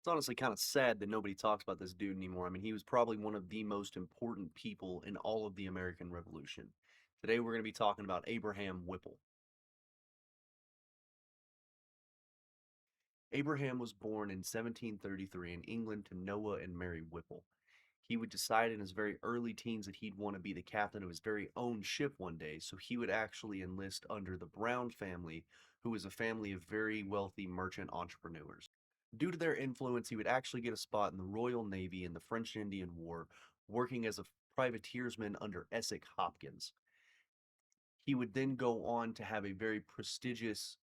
It's honestly kind of sad that nobody talks about this dude anymore. I mean, he was probably one of the most important people in all of the American Revolution. Today, we're going to be talking about Abraham Whipple. Abraham was born in 1733 in England to Noah and Mary Whipple. He would decide in his very early teens that he'd want to be the captain of his very own ship one day, so he would actually enlist under the Brown family, who was a family of very wealthy merchant entrepreneurs. Due to their influence, he would actually get a spot in the Royal Navy in the French Indian War, working as a privateersman under Essex Hopkins. He would then go on to have a very prestigious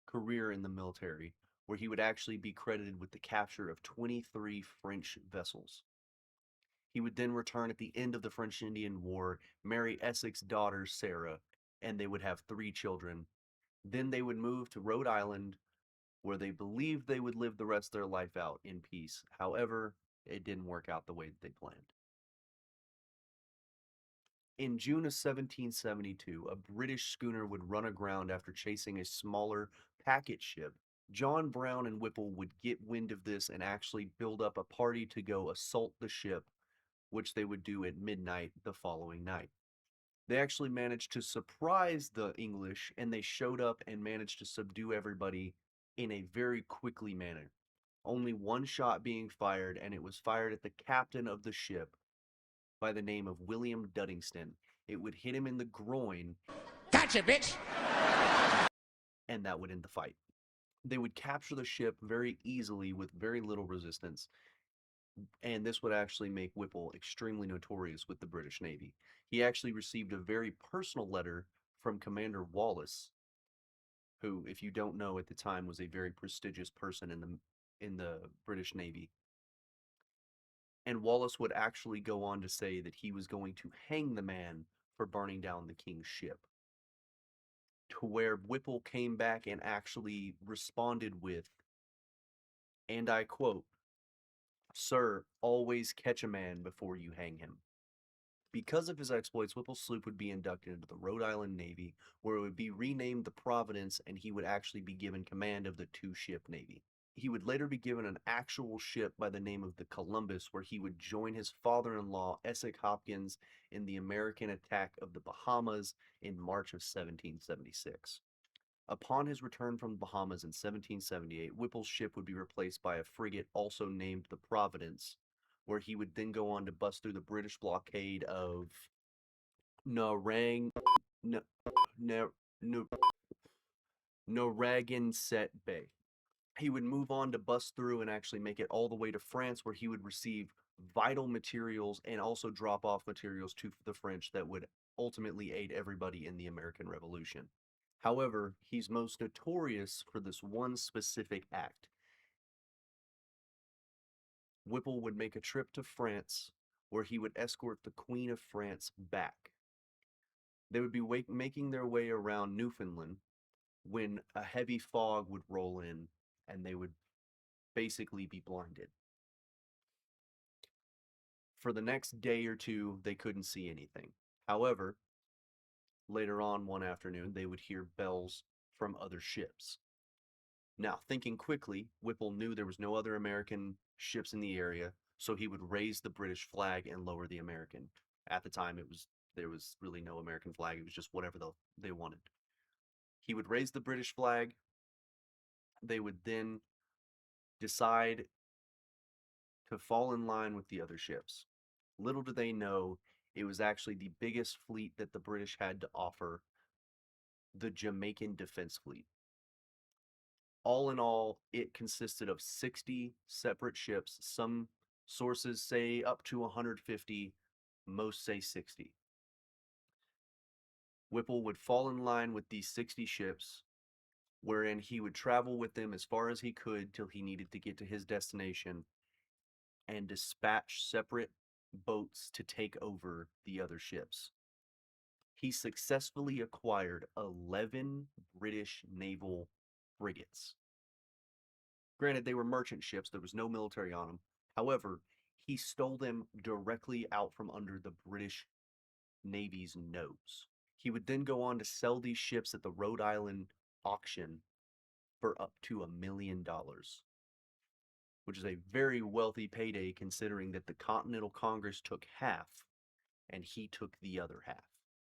career in the military, where he would actually be credited with the capture of 23 French vessels. He would then return at the end of the French Indian War, marry Essex's daughter Sarah, and they would have 3 children. Then they would move to Rhode Island, where they believed they would live the rest of their life out in peace. However, it didn't work out the way that they planned. In June of 1772, a British schooner would run aground after chasing a smaller packet ship. John Brown and Whipple would get wind of this and actually build up a party to go assault the ship, which they would do at midnight the following night. They actually managed to surprise the English, and they showed up and managed to subdue everybody in a very quickly manner. Only one shot being fired, and it was fired at the captain of the ship by the name of William Duddingston. It would hit him in the groin. Gotcha, bitch! And that would end the fight. They would capture the ship very easily with very little resistance, and this would actually make Whipple extremely notorious with the British Navy. He actually received a very personal letter from Commander Wallace, who, if you don't know, at the time was a very prestigious person in the British Navy. And Wallace would actually go on to say that he was going to hang the man for burning down the king's ship. To where Whipple came back and actually responded with, and I quote, "Sir, always catch a man before you hang him." Because of his exploits, Whipple's sloop would be inducted into the Rhode Island Navy, where it would be renamed the Providence, and he would actually be given command of the 2-ship Navy. He would later be given an actual ship by the name of the Columbus, where he would join his father-in-law, Essex Hopkins, in the American attack of the Bahamas in March of 1776. Upon his return from the Bahamas in 1778, Whipple's ship would be replaced by a frigate also named the Providence, where he would then go on to bust through the British blockade of Narang, N- N- N- Narragansett Bay. He would move on to bust through and actually make it all the way to France, where he would receive vital materials and also drop off materials to the French that would ultimately aid everybody in the American Revolution. However, he's most notorious for this one specific act. Whipple would make a trip to France where he would escort the Queen of France back. They would be making their way around Newfoundland when a heavy fog would roll in and they would basically be blinded. For the next day or two, they couldn't see anything. However, later on one afternoon, they would hear bells from other ships. Now, thinking quickly, Whipple knew there was no other American ships in the area, so he would raise the British flag and lower the American. At the time, there was really no American flag. It was just whatever they wanted. He would raise the British flag. They would then decide to fall in line with the other ships. Little do they know, it was actually the biggest fleet that the British had to offer, the Jamaican Defense Fleet. All in all, it consisted of 60 separate ships. Some sources say up to 150, most say 60. Whipple would fall in line with these 60 ships, wherein he would travel with them as far as he could till he needed to get to his destination and dispatch separate boats to take over the other ships. He successfully acquired 11 British naval frigates. Granted, they were merchant ships, there was no military on them. However, he stole them directly out from under the British Navy's nose. He would then go on to sell these ships at the Rhode Island auction for up to $1 million, which is a very wealthy payday considering that the Continental Congress took half and he took the other half,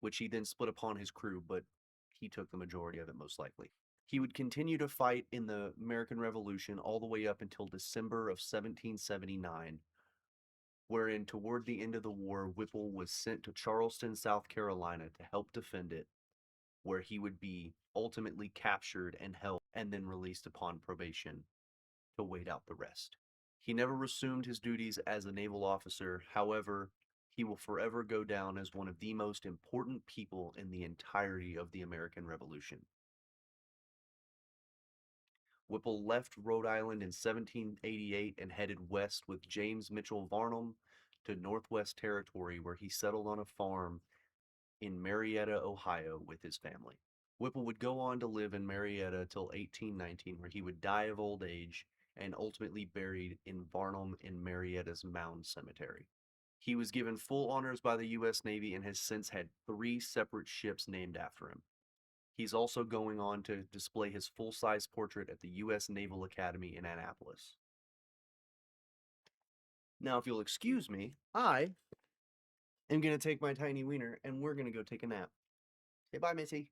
which he then split upon his crew, but he took the majority of it most likely. He would continue to fight in the American Revolution all the way up until December of 1779, wherein toward the end of the war, Whipple was sent to Charleston, South Carolina to help defend it, where he would be ultimately captured and held and then released upon probation to wait out the rest. He never resumed his duties as a naval officer. However, he will forever go down as one of the most important people in the entirety of the American Revolution. Whipple left Rhode Island in 1788 and headed west with James Mitchell Varnum to Northwest Territory, where he settled on a farm in Marietta, Ohio, with his family. Whipple would go on to live in Marietta till 1819, where he would die of old age and ultimately buried in Varnum in Marietta's Mound Cemetery. He was given full honors by the U.S. Navy and has since had 3 separate ships named after him. He's also going on to display his full-size portrait at the U.S. Naval Academy in Annapolis. Now, if you'll excuse me, I am going to take my tiny wiener and we're going to go take a nap. Say bye, Missy.